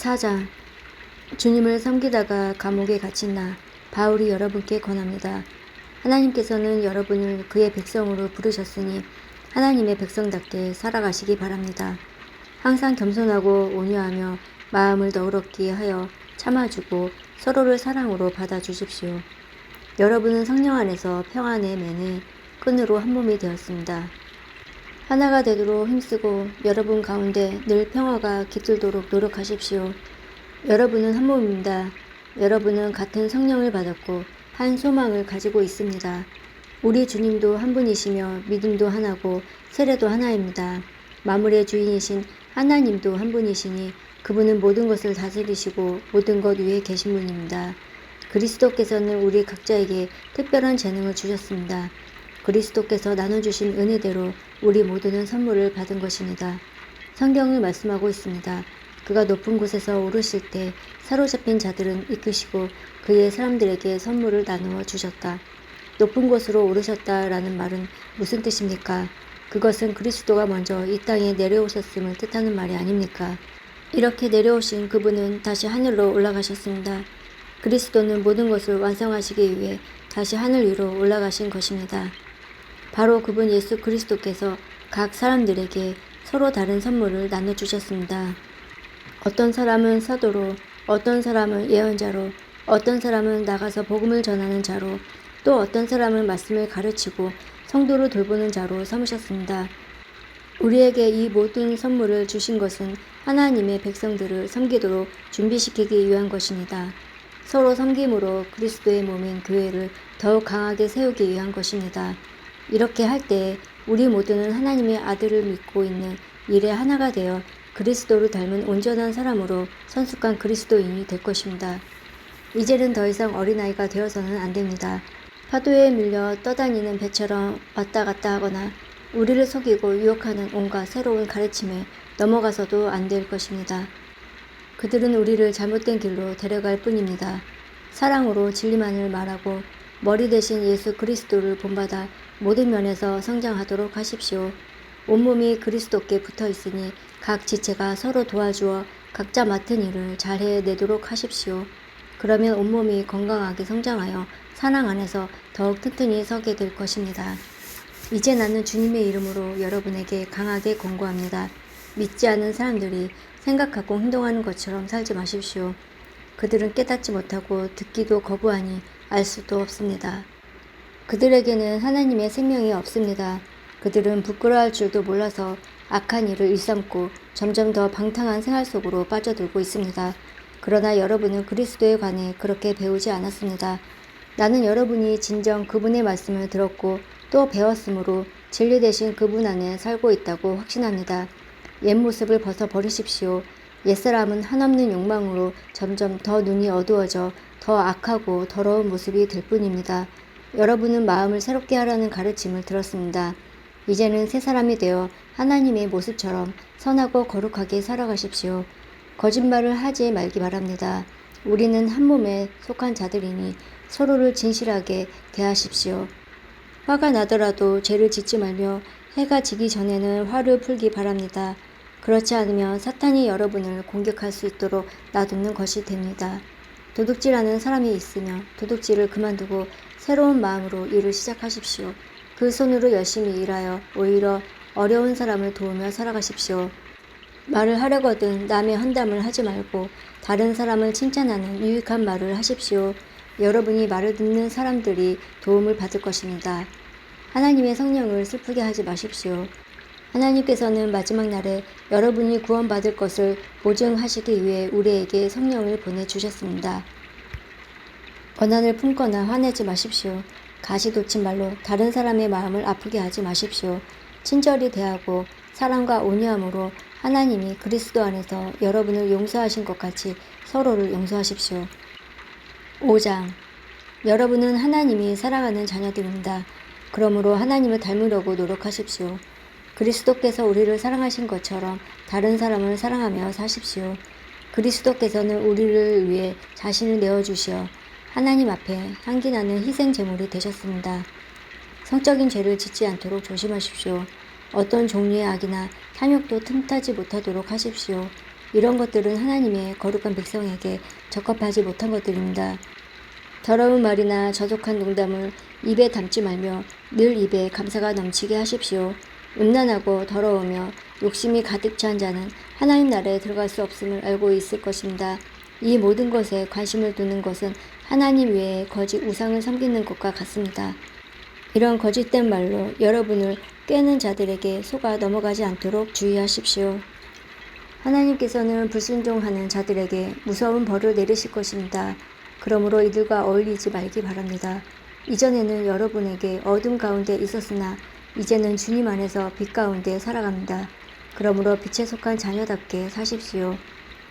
4장. 주님을 섬기다가 감옥에 갇힌 나 바울이 여러분께 권합니다. 하나님께서는 여러분을 그의 백성으로 부르셨으니 하나님의 백성답게 살아가시기 바랍니다. 항상 겸손하고 온유하며 마음을 너그럽게 하여 참아주고 서로를 사랑으로 받아주십시오. 여러분은 성령 안에서 평안의 맨에 끈으로 한 몸이 되었습니다. 하나가 되도록 힘쓰고 여러분 가운데 늘 평화가 깃들도록 노력하십시오. 여러분은 한 몸입니다. 여러분은 같은 성령을 받았고 한 소망을 가지고 있습니다. 우리 주님도 한 분이시며 믿음도 하나고 세례도 하나입니다. 만물의 주인이신 하나님도 한 분이시니 그분은 모든 것을 다스리시고 모든 것 위에 계신 분입니다. 그리스도께서는 우리 각자에게 특별한 재능을 주셨습니다. 그리스도께서 나눠주신 은혜대로 우리 모두는 선물을 받은 것입니다. 성경을 말씀하고 있습니다. 그가 높은 곳에서 오르실 때 사로잡힌 자들은 이끄시고 그의 사람들에게 선물을 나누어 주셨다. 높은 곳으로 오르셨다라는 말은 무슨 뜻입니까? 그것은 그리스도가 먼저 이 땅에 내려오셨음을 뜻하는 말이 아닙니까? 이렇게 내려오신 그분은 다시 하늘로 올라가셨습니다. 그리스도는 모든 것을 완성하시기 위해 다시 하늘 위로 올라가신 것입니다. 바로 그분 예수 그리스도께서 각 사람들에게 서로 다른 선물을 나눠주셨습니다. 어떤 사람은 사도로, 어떤 사람은 예언자로, 어떤 사람은 나가서 복음을 전하는 자로, 또 어떤 사람은 말씀을 가르치고 성도를 돌보는 자로 삼으셨습니다. 우리에게 이 모든 선물을 주신 것은 하나님의 백성들을 섬기도록 준비시키기 위한 것입니다. 서로 섬김으로 그리스도의 몸인 교회를 더욱 강하게 세우기 위한 것입니다. 이렇게 할 때 우리 모두는 하나님의 아들을 믿고 있는 일에 하나가 되어 그리스도를 닮은 온전한 사람으로 성숙한 그리스도인이 될 것입니다. 이제는 더 이상 어린아이가 되어서는 안 됩니다. 파도에 밀려 떠다니는 배처럼 왔다 갔다 하거나 우리를 속이고 유혹하는 온갖 새로운 가르침에 넘어가서도 안 될 것입니다. 그들은 우리를 잘못된 길로 데려갈 뿐입니다. 사랑으로 진리만을 말하고 머리 대신 예수 그리스도를 본받아 모든 면에서 성장하도록 하십시오. 온몸이 그리스도께 붙어 있으니 각 지체가 서로 도와주어 각자 맡은 일을 잘 해내도록 하십시오. 그러면 온몸이 건강하게 성장하여 사랑 안에서 더욱 튼튼히 서게 될 것입니다. 이제 나는 주님의 이름으로 여러분에게 강하게 권고합니다. 믿지 않는 사람들이 생각하고 행동하는 것처럼 살지 마십시오. 그들은 깨닫지 못하고 듣기도 거부하니 알 수도 없습니다. 그들에게는 하나님의 생명이 없습니다. 그들은 부끄러워할 줄도 몰라서 악한 일을 일삼고 점점 더 방탕한 생활 속으로 빠져들고 있습니다. 그러나 여러분은 그리스도에 관해 그렇게 배우지 않았습니다. 나는 여러분이 진정 그분의 말씀을 들었고 또 배웠으므로 진리 대신 그분 안에 살고 있다고 확신합니다. 옛 모습을 벗어버리십시오. 옛사람은 한없는 욕망으로 점점 더 눈이 어두워져 더 악하고 더러운 모습이 될 뿐입니다. 여러분은 마음을 새롭게 하라는 가르침을 들었습니다. 이제는 새 사람이 되어 하나님의 모습처럼 선하고 거룩하게 살아가십시오. 거짓말을 하지 말기 바랍니다. 우리는 한 몸에 속한 자들이니 서로를 진실하게 대하십시오. 화가 나더라도 죄를 짓지 말며 해가 지기 전에는 화를 풀기 바랍니다. 그렇지 않으면 사탄이 여러분을 공격할 수 있도록 놔두는 것이 됩니다. 도둑질하는 사람이 있으면 도둑질을 그만두고 새로운 마음으로 일을 시작하십시오. 그 손으로 열심히 일하여 오히려 어려운 사람을 도우며 살아가십시오. 말을 하려거든 남의 헌담을 하지 말고 다른 사람을 칭찬하는 유익한 말을 하십시오. 여러분이 말을 듣는 사람들이 도움을 받을 것입니다. 하나님의 성령을 슬프게 하지 마십시오. 하나님께서는 마지막 날에 여러분이 구원받을 것을 보증하시기 위해 우리에게 성령을 보내주셨습니다. 원한을 품거나 화내지 마십시오. 가시 돋친 말로 다른 사람의 마음을 아프게 하지 마십시오. 친절히 대하고 사랑과 온유함으로 하나님이 그리스도 안에서 여러분을 용서하신 것 같이 서로를 용서하십시오. 5장. 여러분은 하나님이 사랑하는 자녀들입니다. 그러므로 하나님을 닮으려고 노력하십시오. 그리스도께서 우리를 사랑하신 것처럼 다른 사람을 사랑하며 사십시오. 그리스도께서는 우리를 위해 자신을 내어주시어 하나님 앞에 향기나는 희생 제물이 되셨습니다. 성적인 죄를 짓지 않도록 조심하십시오. 어떤 종류의 악이나 탐욕도 틈타지 못하도록 하십시오. 이런 것들은 하나님의 거룩한 백성에게 적합하지 못한 것들입니다. 더러운 말이나 저속한 농담을 입에 담지 말며 늘 입에 감사가 넘치게 하십시오. 음란하고 더러우며 욕심이 가득 찬 자는 하나님 나라에 들어갈 수 없음을 알고 있을 것입니다. 이 모든 것에 관심을 두는 것은 하나님 외에 거짓 우상을 섬기는 것과 같습니다. 이런 거짓된 말로 여러분을 꿰는 자들에게 속아 넘어가지 않도록 주의하십시오. 하나님께서는 불순종하는 자들에게 무서운 벌을 내리실 것입니다. 그러므로 이들과 어울리지 말기 바랍니다. 이전에는 여러분에게 어둠 가운데 있었으나 이제는 주님 안에서 빛 가운데 살아갑니다. 그러므로 빛에 속한 자녀답게 사십시오.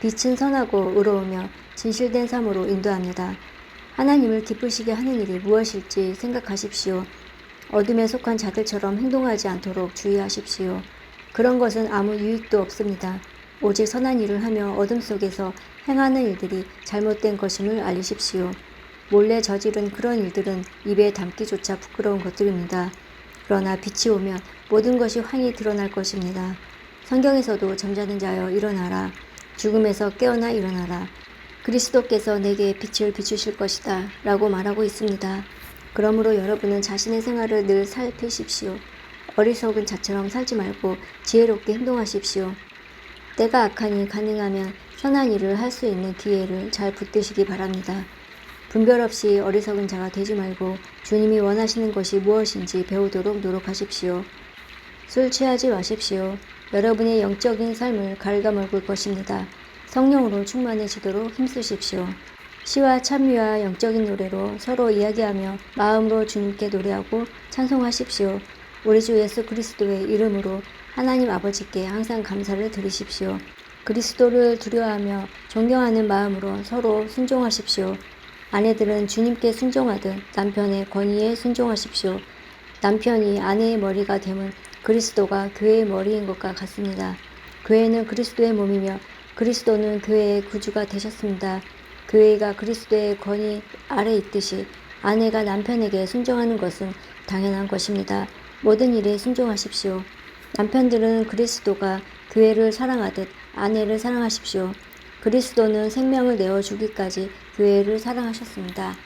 빛은 선하고 의로우며 진실된 삶으로 인도합니다. 하나님을 기쁘시게 하는 일이 무엇일지 생각하십시오. 어둠에 속한 자들처럼 행동하지 않도록 주의하십시오. 그런 것은 아무 유익도 없습니다. 오직 선한 일을 하며 어둠 속에서 행하는 일들이 잘못된 것임을 알리십시오. 몰래 저지른 그런 일들은 입에 담기조차 부끄러운 것들입니다. 그러나 빛이 오면 모든 것이 환히 드러날 것입니다. 성경에서도 잠자는 자여 일어나라. 죽음에서 깨어나 일어나라. 그리스도께서 내게 빛을 비추실 것이다 라고 말하고 있습니다. 그러므로 여러분은 자신의 생활을 늘 살피십시오. 어리석은 자처럼 살지 말고 지혜롭게 행동하십시오. 때가 악하니 가능하면 선한 일을 할 수 있는 기회를 잘 붙드시기 바랍니다. 분별 없이 어리석은 자가 되지 말고 주님이 원하시는 것이 무엇인지 배우도록 노력하십시오. 술 취하지 마십시오. 여러분의 영적인 삶을 갉아먹을 것입니다. 성령으로 충만해지도록 힘쓰십시오. 시와 찬미와 영적인 노래로 서로 이야기하며 마음으로 주님께 노래하고 찬송하십시오. 우리 주 예수 그리스도의 이름으로 하나님 아버지께 항상 감사를 드리십시오. 그리스도를 두려워하며 존경하는 마음으로 서로 순종하십시오. 아내들은 주님께 순종하듯 남편의 권위에 순종하십시오. 남편이 아내의 머리가 됨은 그리스도가 교회의 머리인 것과 같습니다. 교회는 그리스도의 몸이며 그리스도는 교회의 구주가 되셨습니다. 교회가 그리스도의 권위 아래 있듯이 아내가 남편에게 순종하는 것은 당연한 것입니다. 모든 일에 순종하십시오. 남편들은 그리스도가 교회를 사랑하듯 아내를 사랑하십시오. 그리스도는 생명을 내어주기까지 교회를 사랑하셨습니다.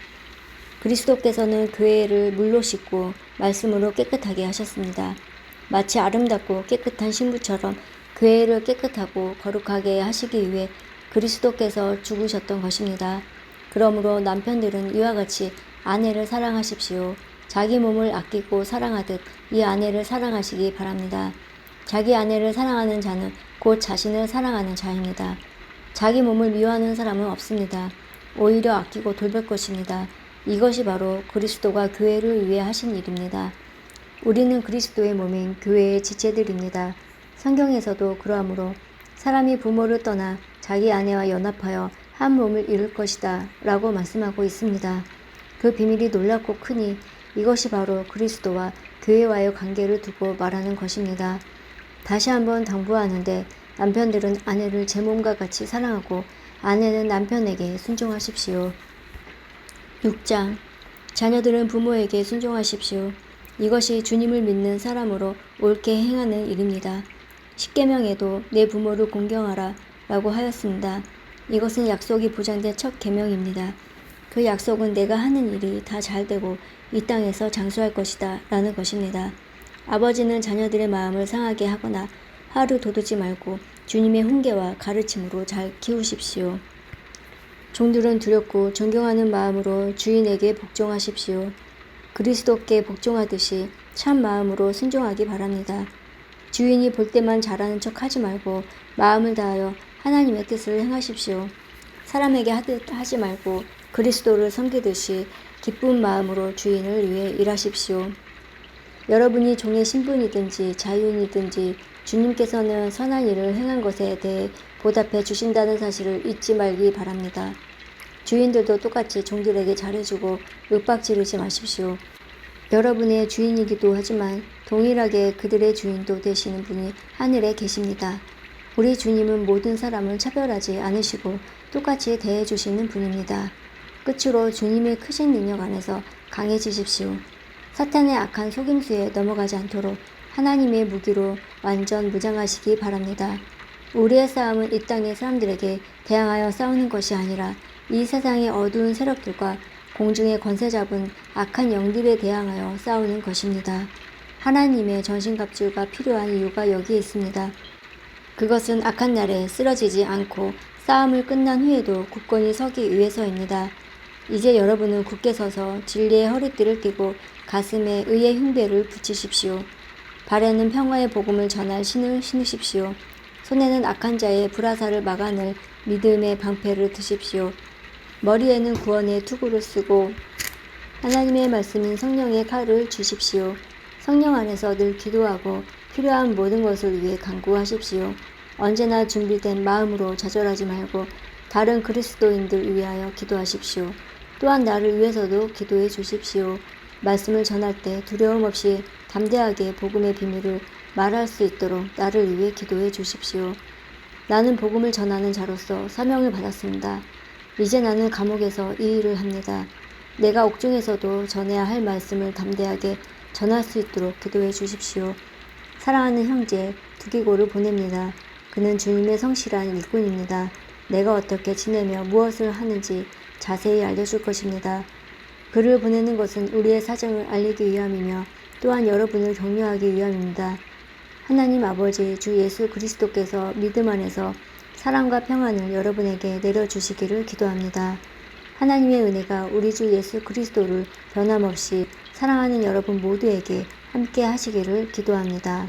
그리스도께서는 교회를 물로 씻고 말씀으로 깨끗하게 하셨습니다. 마치 아름답고 깨끗한 신부처럼 교회를 깨끗하고 거룩하게 하시기 위해 그리스도께서 죽으셨던 것입니다. 그러므로 남편들은 이와 같이 아내를 사랑하십시오. 자기 몸을 아끼고 사랑하듯 이 아내를 사랑하시기 바랍니다. 자기 아내를 사랑하는 자는 곧 자신을 사랑하는 자입니다. 자기 몸을 미워하는 사람은 없습니다. 오히려 아끼고 돌볼 것입니다. 이것이 바로 그리스도가 교회를 위해 하신 일입니다. 우리는 그리스도의 몸인 교회의 지체들입니다. 성경에서도 그러하므로 사람이 부모를 떠나 자기 아내와 연합하여 한 몸을 이룰 것이다 라고 말씀하고 있습니다. 그 비밀이 놀랍고 크니 이것이 바로 그리스도와 교회와의 관계를 두고 말하는 것입니다. 다시 한번 당부하는데 남편들은 아내를 제 몸과 같이 사랑하고 아내는 남편에게 순종하십시오. 6장 자녀들은 부모에게 순종하십시오. 이것이 주님을 믿는 사람으로 옳게 행하는 일입니다. 십계명에도 내 부모를 공경하라 라고 하였습니다. 이것은 약속이 보장된 첫 계명입니다. 그 약속은 내가 하는 일이 다 잘되고 이 땅에서 장수할 것이다 라는 것입니다. 아버지는 자녀들의 마음을 상하게 하거나 화를 돋우지 말고 주님의 훈계와 가르침으로 잘 키우십시오. 종들은 두렵고 존경하는 마음으로 주인에게 복종하십시오. 그리스도께 복종하듯이 참 마음으로 순종하기 바랍니다. 주인이 볼 때만 잘하는 척 하지 말고 마음을 다하여 하나님의 뜻을 행하십시오. 사람에게 하듯 하지 말고 그리스도를 섬기듯이 기쁜 마음으로 주인을 위해 일하십시오. 여러분이 종의 신분이든지 자유인이든지 주님께서는 선한 일을 행한 것에 대해 보답해 주신다는 사실을 잊지 말기 바랍니다. 주인들도 똑같이 종들에게 잘해주고 윽박지르지 마십시오. 여러분의 주인이기도 하지만 동일하게 그들의 주인도 되시는 분이 하늘에 계십니다. 우리 주님은 모든 사람을 차별하지 않으시고 똑같이 대해주시는 분입니다. 끝으로 주님의 크신 능력 안에서 강해지십시오. 사탄의 악한 속임수에 넘어가지 않도록 하나님의 무기로 완전 무장하시기 바랍니다. 우리의 싸움은 이 땅의 사람들에게 대항하여 싸우는 것이 아니라 이 세상의 어두운 세력들과 공중의 권세 잡은 악한 영들에 대항하여 싸우는 것입니다. 하나님의 전신갑주가 필요한 이유가 여기에 있습니다. 그것은 악한 날에 쓰러지지 않고 싸움을 끝난 후에도 굳건히 서기 위해서입니다. 이제 여러분은 굳게 서서 진리의 허리띠를 띠고 가슴에 의의 흉배를 붙이십시오. 발에는 평화의 복음을 전할 신을 신으십시오. 손에는 악한 자의 불화살을 막아낼 믿음의 방패를 드십시오. 머리에는 구원의 투구를 쓰고 하나님의 말씀인 성령의 칼을 주십시오. 성령 안에서 늘 기도하고 필요한 모든 것을 위해 간구하십시오. 언제나 준비된 마음으로 좌절하지 말고 다른 그리스도인들 위하여 기도하십시오. 또한 나를 위해서도 기도해 주십시오. 말씀을 전할 때 두려움 없이 담대하게 복음의 비밀을 말할 수 있도록 나를 위해 기도해 주십시오. 나는 복음을 전하는 자로서 사명을 받았습니다. 이제 나는 감옥에서 이 일을 합니다. 내가 옥중에서도 전해야 할 말씀을 담대하게 전할 수 있도록 기도해 주십시오. 사랑하는 형제 두기고를 보냅니다. 그는 주님의 성실한 일꾼입니다. 내가 어떻게 지내며 무엇을 하는지 자세히 알려줄 것입니다. 그를 보내는 것은 우리의 사정을 알리기 위함이며 또한 여러분을 격려하기 위함입니다. 하나님 아버지 주 예수 그리스도께서 믿음 안에서 사랑과 평안을 여러분에게 내려주시기를 기도합니다. 하나님의 은혜가 우리 주 예수 그리스도를 변함없이 사랑하는 여러분 모두에게 함께 하시기를 기도합니다.